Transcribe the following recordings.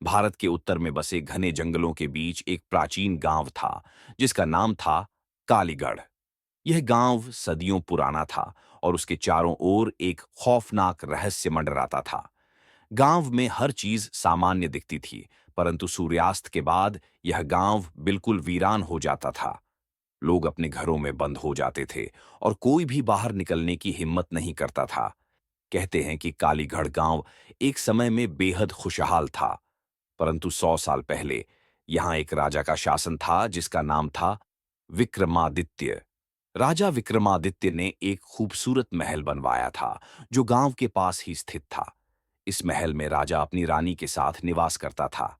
भारत के उत्तर में बसे घने जंगलों के बीच एक प्राचीन गांव था जिसका नाम था कालीगढ़। यह गांव सदियों पुराना था और उसके चारों ओर एक खौफनाक रहस्य मंडराता था। गांव में हर चीज सामान्य दिखती थी, परंतु सूर्यास्त के बाद यह गांव बिल्कुल वीरान हो जाता था। लोग अपने घरों में बंद हो जाते थे और कोई भी बाहर निकलने की हिम्मत नहीं करता था। कहते हैं कि कालीगढ़ गांव एक समय में बेहद खुशहाल था, परंतु 100 साल पहले यहां एक राजा का शासन था जिसका नाम था विक्रमादित्य। राजा विक्रमादित्य ने एक खूबसूरत महल बनवाया था जो गांव के पास ही स्थित था। इस महल में राजा अपनी रानी के साथ निवास करता था।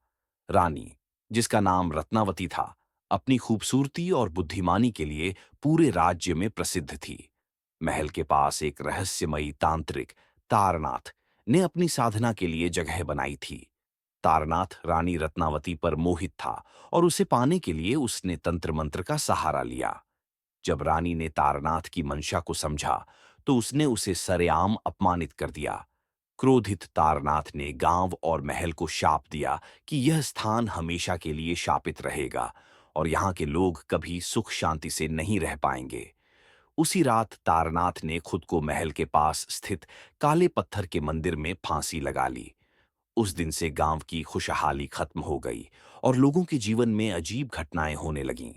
रानी, जिसका नाम रत्नावती था, अपनी खूबसूरती और बुद्धिमानी के लिए पूरे राज्य में प्रसिद्ध थी। महल के पास एक रहस्यमयी तांत्रिक तारनाथ ने अपनी साधना के लिए जगह बनाई थी। तारनाथ रानी रत्नावती पर मोहित था और उसे पाने के लिए उसने तंत्र मंत्र का सहारा लिया। जब रानी ने तारनाथ की मंशा को समझा, तो उसने उसे सरेआम अपमानित कर दिया। क्रोधित तारनाथ ने गांव और महल को शाप दिया कि यह स्थान हमेशा के लिए शापित रहेगा और यहाँ के लोग कभी सुख शांति से नहीं रह पाएंगे। उसी रात तारनाथ ने खुद को महल के पास स्थित काले पत्थर के मंदिर में फांसी लगा ली। उस दिन से गांव की खुशहाली खत्म हो गई और लोगों के जीवन में अजीब घटनाएं होने लगीं।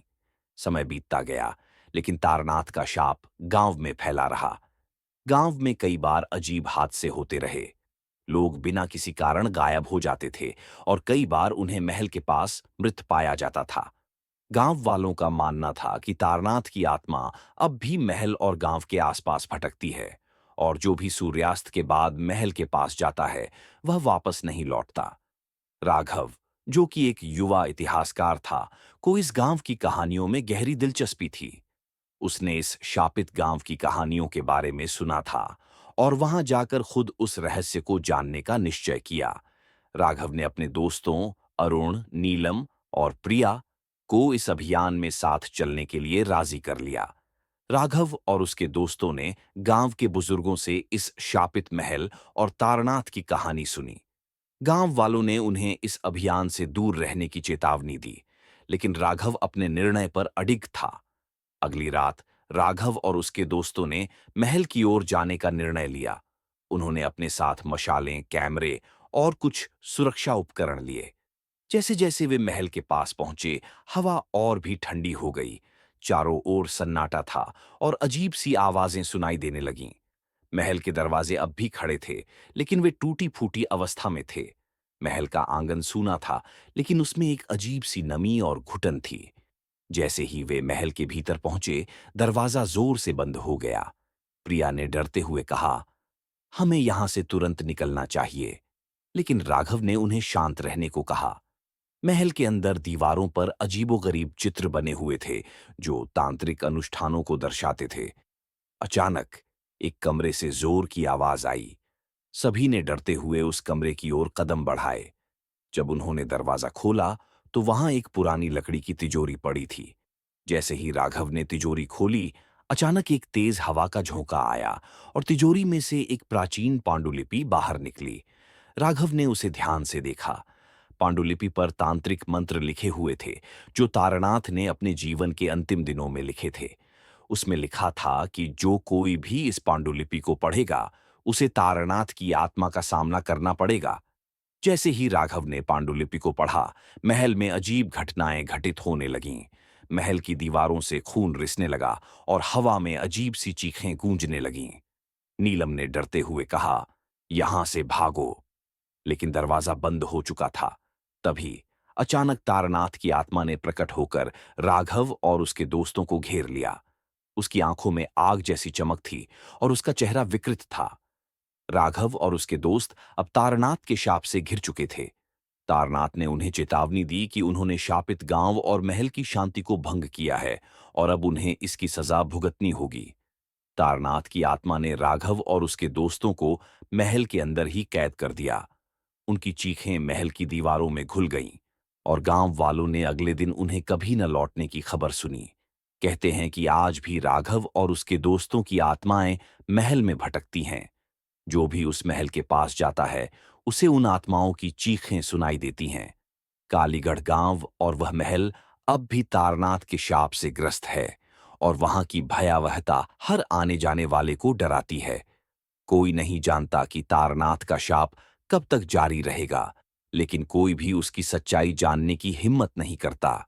समय बीतता गया, लेकिन तारनाथ का शाप गांव में फैला रहा। गांव में कई बार अजीब हादसे होते रहे। लोग बिना किसी कारण गायब हो जाते थे और कई बार उन्हें महल के पास मृत पाया जाता था। गांव वालों का मानना था कि तारनाथ की आत्मा अब भी महल और गांव के आसपास भटकती है और जो भी सूर्यास्त के बाद महल के पास जाता है वह वापस नहीं लौटता। राघव, जो कि एक युवा इतिहासकार था, को इस गांव की कहानियों में गहरी दिलचस्पी थी। उसने इस शापित गांव की कहानियों के बारे में सुना था और वहां जाकर खुद उस रहस्य को जानने का निश्चय किया। राघव ने अपने दोस्तों अरुण, नीलम और प्रिया को इस अभियान में साथ चलने के लिए राजी कर लिया। राघव और उसके दोस्तों ने गांव के बुजुर्गों से इस शापित महल और तारनाथ की कहानी सुनी। गांव वालों ने उन्हें इस अभियान से दूर रहने की चेतावनी दी, लेकिन राघव अपने निर्णय पर अडिग था। अगली रात राघव और उसके दोस्तों ने महल की ओर जाने का निर्णय लिया। उन्होंने अपने साथ मशालें, कैमरे और कुछ सुरक्षा उपकरण लिए। जैसे जैसे वे महल के पास पहुंचे, हवा और भी ठंडी हो गई। चारों ओर सन्नाटा था और अजीब सी आवाजें सुनाई देने लगीं। महल के दरवाजे अब भी खड़े थे, लेकिन वे टूटी फूटी अवस्था में थे। महल का आंगन सूना था, लेकिन उसमें एक अजीब सी नमी और घुटन थी। जैसे ही वे महल के भीतर पहुंचे, दरवाजा जोर से बंद हो गया। प्रिया ने डरते हुए कहा, हमें यहां से तुरंत निकलना चाहिए। लेकिन राघव ने उन्हें शांत रहने को कहा। महल के अंदर दीवारों पर अजीबोगरीब चित्र बने हुए थे जो तांत्रिक अनुष्ठानों को दर्शाते थे। अचानक एक कमरे से जोर की आवाज आई। सभी ने डरते हुए उस कमरे की ओर कदम बढ़ाए। जब उन्होंने दरवाजा खोला, तो वहां एक पुरानी लकड़ी की तिजोरी पड़ी थी। जैसे ही राघव ने तिजोरी खोली, अचानक एक तेज हवा का झोंका आया और तिजोरी में से एक प्राचीन पांडुलिपि बाहर निकली। राघव ने उसे ध्यान से देखा। पांडुलिपि पर तांत्रिक मंत्र लिखे हुए थे जो तारनाथ ने अपने जीवन के अंतिम दिनों में लिखे थे। उसमें लिखा था कि जो कोई भी इस पांडुलिपि को पढ़ेगा, उसे तारनाथ की आत्मा का सामना करना पड़ेगा। जैसे ही राघव ने पांडुलिपि को पढ़ा, महल में अजीब घटनाएं घटित होने लगीं। महल की दीवारों से खून रिसने लगा और हवा में अजीब सी चीखें गूंजने लगीं। नीलम ने डरते हुए कहा, यहां से भागो। लेकिन दरवाजा बंद हो चुका था। तभी अचानक तारनाथ की आत्मा ने प्रकट होकर राघव और उसके दोस्तों को घेर लिया। उसकी आंखों में आग जैसी चमक थी और उसका चेहरा विकृत था। राघव और उसके दोस्त अब तारनाथ के शाप से घिर चुके थे। तारनाथ ने उन्हें चेतावनी दी कि उन्होंने शापित गांव और महल की शांति को भंग किया है और अब उन्हें इसकी सजा भुगतनी होगी। तारनाथ की आत्मा ने राघव और उसके दोस्तों को महल के अंदर ही कैद कर दिया। उनकी चीखें महल की दीवारों में घुल गईं और गांव वालों ने अगले दिन उन्हें कभी न लौटने की खबर सुनी। कहते हैं कि आज भी राघव और उसके दोस्तों की आत्माएं महल में भटकती हैं। जो भी उस महल के पास जाता है उसे उन आत्माओं की चीखें सुनाई देती हैं। कालीगढ़ गांव और वह महल अब भी तारनाथ के शाप से ग्रस्त है और वहां की भयावहता हर आने जाने वाले को डराती है। कोई नहीं जानता कि तारनाथ का शाप कब तक जारी रहेगा, लेकिन कोई भी उसकी सच्चाई जानने की हिम्मत नहीं करता।